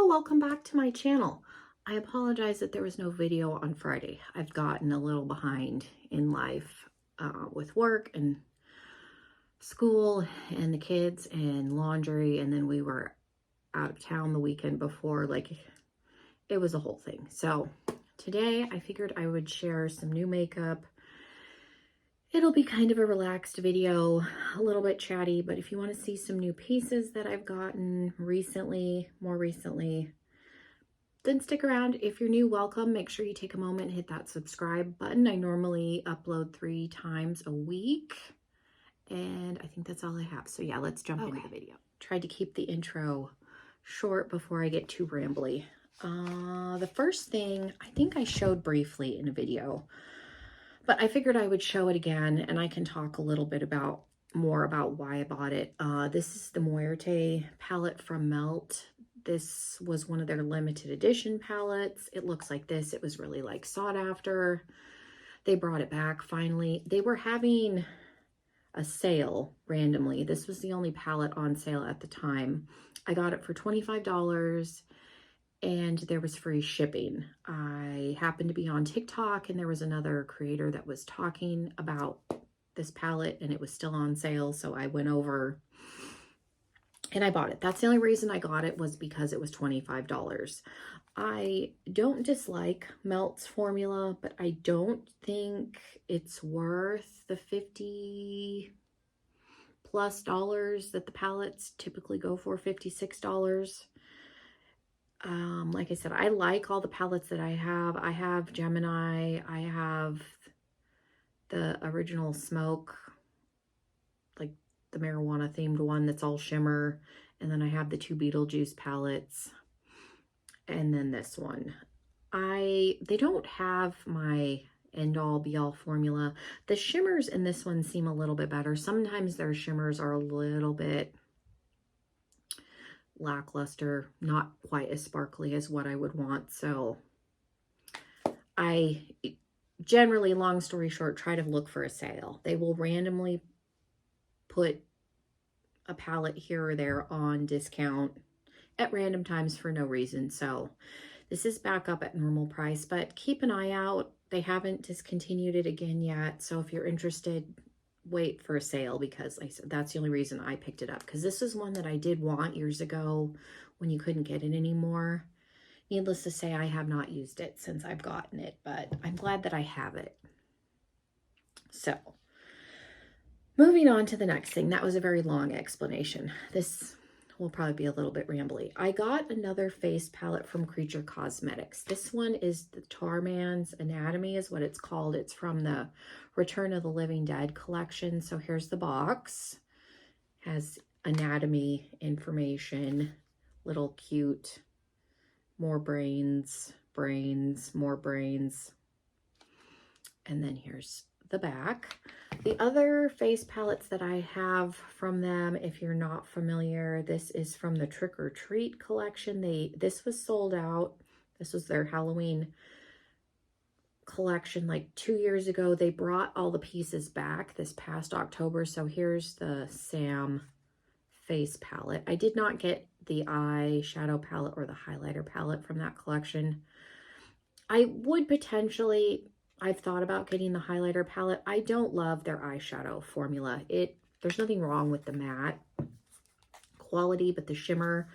Hello, welcome back to my channel. I apologize that there was no video on Friday. I've gotten a little behind in life with work and school and the kids and laundry, and then we were out of town the weekend before. It was a whole thing. So today I figured I would share some new makeup. It'll be kind of a relaxed video, a little bit chatty, but if you want to see some new pieces that I've gotten more recently, then stick around. If you're new, welcome. Make sure you take a moment and hit that subscribe button. I normally upload 3 times a week, and I think that's all I have. So yeah, let's jump into the video. Tried to keep the intro short before I get too rambly. The first thing I think I showed briefly in a video, but I figured I would show it again, and I can talk a little bit more about why I bought it. This is the Muerte palette from Melt. This was one of their limited edition palettes. It looks like this. It was really sought after. They brought it back finally. They were having a sale randomly. This was the only palette on sale at the time. I got it for $25 and there was free shipping. I happened to be on TikTok and there was another creator that was talking about this palette and it was still on sale. So I went over and I bought it. That's the only reason I got it, was because it was $25. I don't dislike Melt's formula, but I don't think it's worth the $50+ that the palettes typically go for, $56. Like I said, I like all the palettes that I have. I have Gemini. I have the original Smoke, like the marijuana themed one that's all shimmer. And then I have the 2 Beetlejuice palettes. And then this one. They don't have my end all be all formula. The shimmers in this one seem a little bit better. Sometimes their shimmers are a little bit lackluster, not quite as sparkly as what I would want. So I generally, long story short, try to look for a sale. They will randomly put a palette here or there on discount at random times for no reason. So this is back up at normal price, but keep an eye out. They haven't discontinued it again yet. So if you're interested, wait for a sale, because like I said, that's the only reason I picked it up, because this is one that I did want years ago when you couldn't get it anymore. Needless to say, I have not used it since I've gotten it, but I'm glad that I have it. So moving on to the next thing. That was a very long explanation. This will probably be a little bit rambly. I got another face palette from Creature Cosmetics. This one is the Tarman's Anatomy is what it's called. It's from the Return of the Living Dead collection. So here's the box. Has anatomy information, little cute, more brains, more brains. And then here's the back. The other face palettes that I have from them, if you're not familiar, this is from the Trick or Treat collection. This was sold out. This was their Halloween collection like 2 years ago. They brought all the pieces back this past October. So here's the Sam face palette. I did not get the eyeshadow palette or the highlighter palette from that collection. I would potentially... I've thought about getting the highlighter palette. I don't love their eyeshadow formula. There's nothing wrong with the matte quality, but the shimmer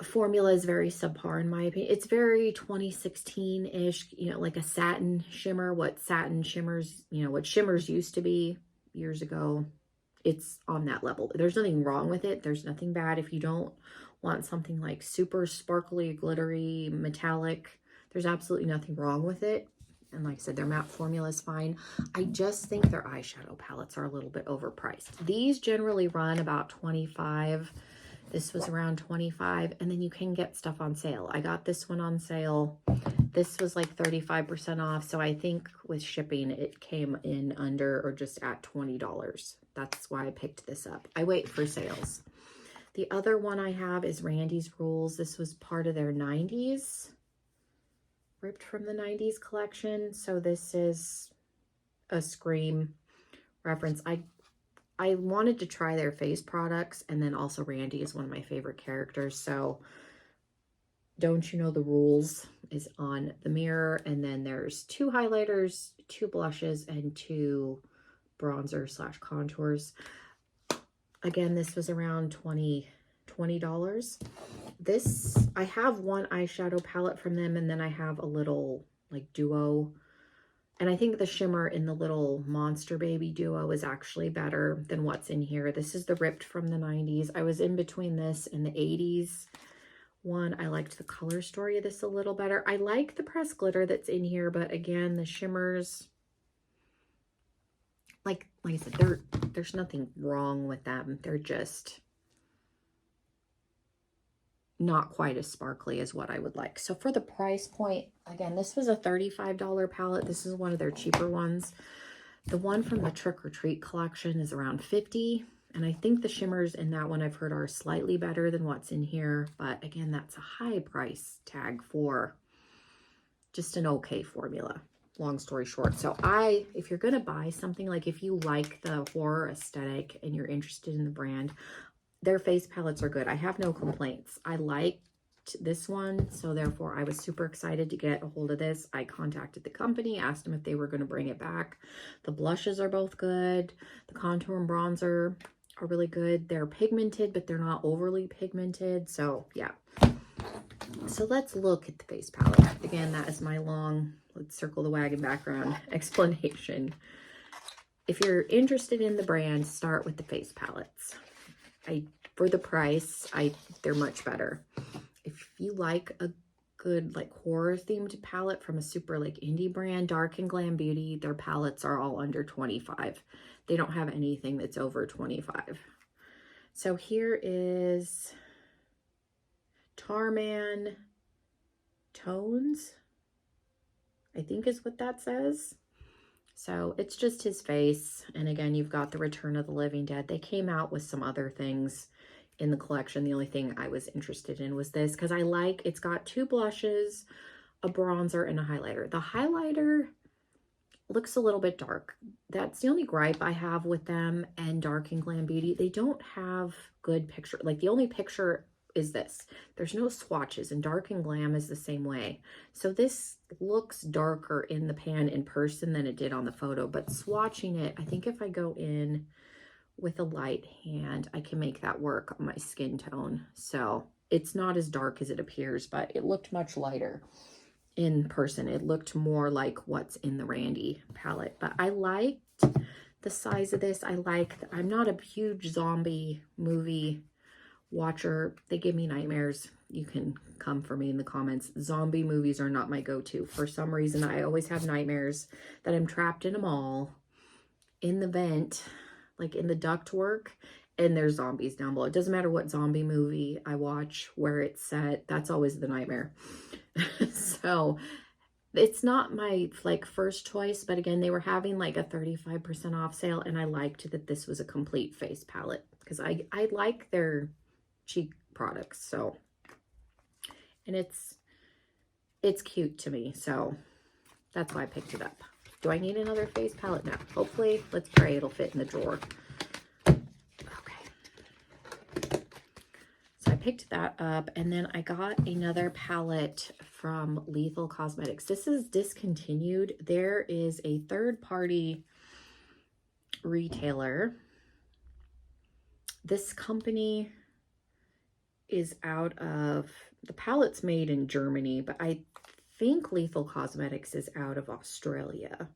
formula is very subpar in my opinion. It's very 2016-ish, like a satin shimmer, what satin shimmers, what shimmers used to be years ago. It's on that level. There's nothing wrong with it. There's nothing bad if you don't want something like super sparkly, glittery, metallic. There's absolutely nothing wrong with it. And like I said, their matte formula is fine. I just think their eyeshadow palettes are a little bit overpriced. These generally run about $25. This was around $25. And then you can get stuff on sale. I got this one on sale. This was like 35% off. So I think with shipping, it came in under or just at $20. That's why I picked this up. I wait for sales. The other one I have is Randy's Rules. This was part of their 90s. Ripped from the 90s collection. So this is a Scream reference. I I wanted to try their face products, and then also Randy is one of my favorite characters, so Don't You Know the Rules is on the mirror, and then there's 2 highlighters, 2 blushes, and 2 bronzer slash contours. Again, this was around $20. This, I have one eyeshadow palette from them, and then I have a little like duo. And I think the shimmer in the little Monster Baby duo is actually better than what's in here. This is the Ripped from the 90s. I was in between this and the 80s one. I liked the color story of this a little better. I like the pressed glitter that's in here, but again, the shimmers, like I said, there's nothing wrong with them. They're just not quite as sparkly as what I would like. So for the price point, again, this was a $35 palette. This is one of their cheaper ones. The one from the Trick or Treat collection is around $50. And I think the shimmers in that one I've heard are slightly better than what's in here. But again, that's a high price tag for just an okay formula. Long story short. So if you're going to buy something, like if you like the horror aesthetic and you're interested in the brand, their face palettes are good. I have no complaints. I liked this one, so therefore I was super excited to get a hold of this. I contacted the company, asked them if they were going to bring it back. The blushes are both good. The contour and bronzer are really good. They're pigmented, but they're not overly pigmented. So yeah. So let's look at the face palette. Again, that is my long, let's circle the wagon background explanation. If you're interested in the brand, start with the face palettes. For the price, they're much better. If you like a good like horror themed palette from a super like indie brand, Dark and Glam Beauty, their palettes are all under $25. They don't have anything that's over $25. So here is Tarman Tones, I think is what that says. So it's just his face. And again, you've got the Return of the Living Dead. They came out with some other things in the collection. The only thing I was interested in was this because it's got 2 blushes, a bronzer, and a highlighter. The highlighter looks a little bit dark. That's the only gripe I have with them and Dark and Glam Beauty. They don't have good picture. Like the only picture is this. There's no swatches, and Dark and Glam is the same way. So this looks darker in the pan in person than it did on the photo, but swatching it, I think if I go in with a light hand, I can make that work on my skin tone. So it's not as dark as it appears, but it looked much lighter in person. It looked more like what's in the Randy palette, but I liked the size of this. I'm not a huge zombie movie watcher. They give me nightmares. You can come for me in the comments. Zombie movies are not my go-to. For some reason, I always have nightmares that I'm trapped in a mall, in the vent, like in the ductwork, and there's zombies down below. It doesn't matter what zombie movie I watch, where it's set, that's always the nightmare. So it's not my like first choice, but again, they were having like a 35% off sale, and I liked that this was a complete face palette because I like their cheap products. So, and it's cute to me, so that's why I picked it up. Do I need another face palette? No. Hopefully, let's pray it'll fit in the drawer. Okay. So I picked that up, and then I got another palette from Lethal Cosmetics. This is discontinued. There is a third-party retailer. This company is out of, the palette's made in Germany, but I think Lethal Cosmetics is out of Australia,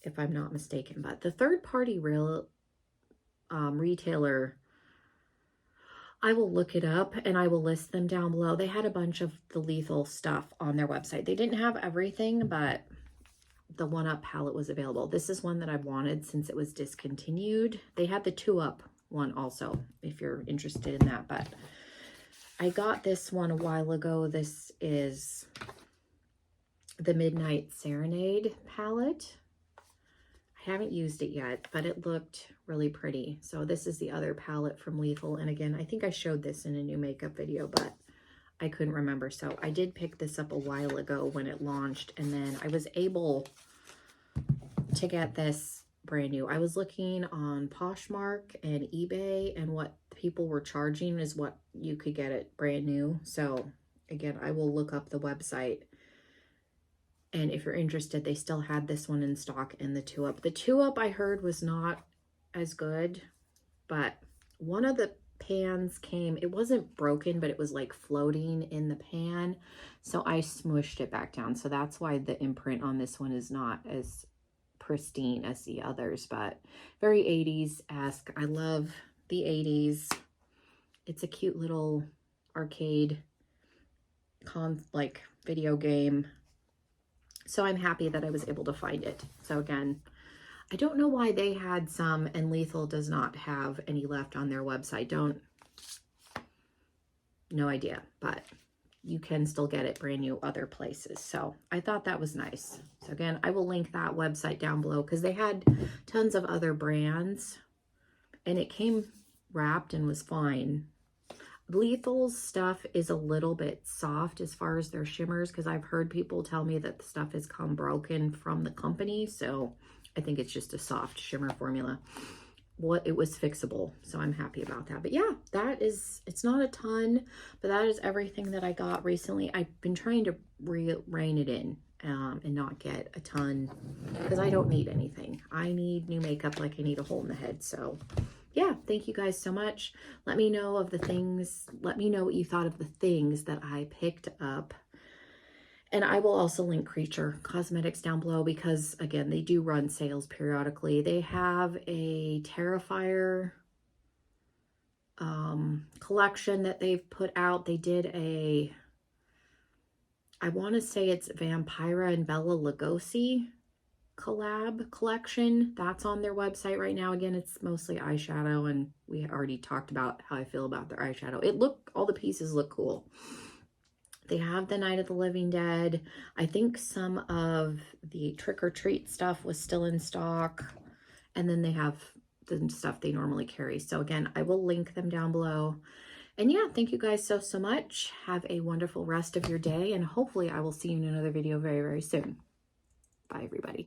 if I'm not mistaken. But the third-party retailer, I will look it up and I will list them down below. They had a bunch of the Lethal stuff on their website. They didn't have everything, but the 1-Up palette was available. This is one that I wanted since it was discontinued. They had the 2-Up one also, if you're interested in that, but I got this one a while ago. This is the Midnight Serenade palette. I haven't used it yet, but it looked really pretty. So this is the other palette from Lethal. And again, I think I showed this in a new makeup video, but I couldn't remember. So I did pick this up a while ago when it launched. And then I was able to get this brand new. I was looking on Poshmark and eBay, and what people were charging is what you could get it brand new. So again, I will look up the website. And if you're interested, they still had this one in stock in the 2-up. The 2-up I heard was not as good, but one of the pans came, it wasn't broken, but it was like floating in the pan. So I smushed it back down. So that's why the imprint on this one is not as pristine as the others, but very 80s-esque. I love the 80s. It's a cute little arcade like video game. So I'm happy that I was able to find it. So again, I don't know why they had some and Lethal does not have any left on their website. No idea, but you can still get it brand new other places. So I thought that was nice. So again, I will link that website down below because they had tons of other brands and it came wrapped and was fine. Lethal's stuff is a little bit soft as far as their shimmers because I've heard people tell me that the stuff has come broken from the company. So I think it's just a soft shimmer formula. It was fixable, so I'm happy about that. But yeah, that is, it's not a ton, but that is everything that I got recently. I've been trying to rein it in and not get a ton because I don't need anything. I need new makeup like I need a hole in the head. So yeah, thank you guys so much. Let me know of the things. Let me know what you thought of the things that I picked up. And I will also link Creature Cosmetics down below because, again, they do run sales periodically. They have a Terrifier collection that they've put out. They did a, I want to say it's Vampira and Bella Lugosi collab collection. That's on their website right now. Again, it's mostly eyeshadow, and we already talked about how I feel about their eyeshadow. All the pieces look cool. They have the Night of the Living Dead. I think some of the Trick or Treat stuff was still in stock, and then they have the stuff they normally carry. So again, I will link them down below. And yeah, thank you guys so much. Have a wonderful rest of your day, and hopefully I will see you in another video very, very soon. Bye, everybody.